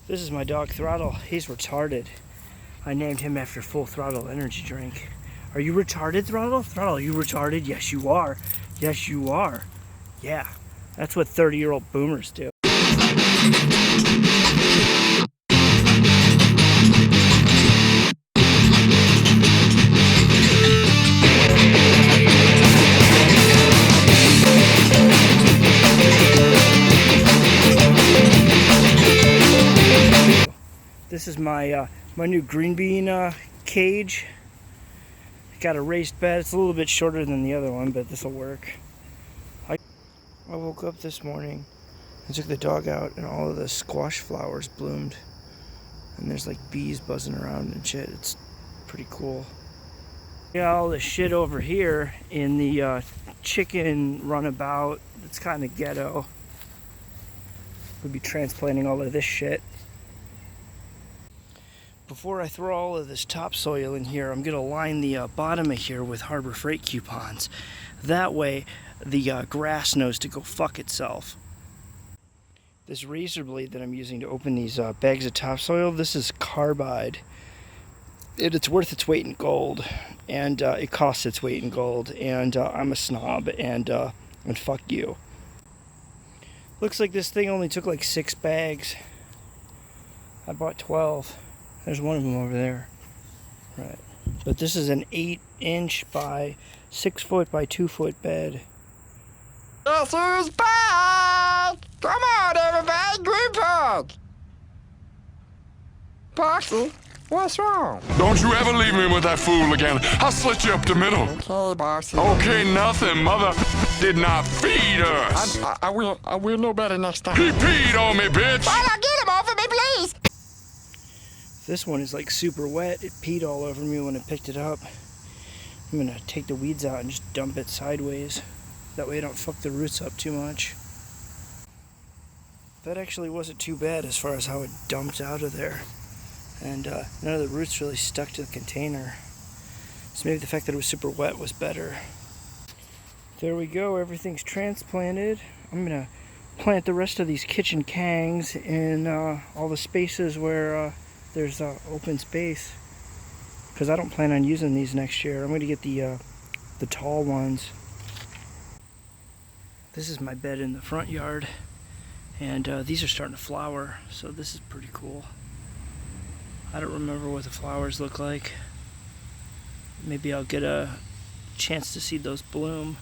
This is my dog Throttle. He's retarded. I named him after Full Throttle energy drink. Are you retarded, Throttle? Throttle, you retarded? Yes, you are. Yes, you are. Yeah, that's what 30-year-old boomers do. This is my my new green bean cage. Got a raised bed. It's a little bit shorter than the other one, but this will work. I woke up this morning and took the dog out, and all of the squash flowers bloomed. And there's like bees buzzing around and shit. It's pretty cool. Yeah, all this shit over here in the chicken runabout. It's kind of ghetto. We'll be transplanting all of this shit. Before I throw all of this topsoil in here, I'm going to line the bottom of here with Harbor Freight coupons. That way, the grass knows to go fuck itself. This razor blade that I'm using to open these bags of topsoil, this is carbide. It's worth its weight in gold, and it costs its weight in gold, and I'm a snob, and fuck you. Looks like this thing only took like 6 bags. I bought 12. There's one of them over there. Right. But this is an 8-inch by 6-foot by 2-foot bed. This is bad! Come on, everybody, green pug! Boxy, what's wrong? Don't you ever leave me with that fool again. I'll slit you up the middle. Okay, Boxy. Okay, nothing. Mother did not feed us. I will know better next time. He peed on me, bitch. Why not get him off of me, please? This one is like super wet. It peed all over me when I picked it up. I'm gonna take the weeds out and just dump it sideways. That way I don't fuck the roots up too much. That actually wasn't too bad as far as how it dumped out of there. And none of the roots really stuck to the container. So maybe the fact that it was super wet was better. There we go, everything's transplanted. I'm gonna plant the rest of these kitchen kangs in all the spaces where there's open space, because I don't plan on using these next year. I'm going to get the tall ones. This is my bed in the front yard, and these are starting to flower, so this is pretty cool. I don't remember what the flowers look like. Maybe I'll get a chance to see those bloom.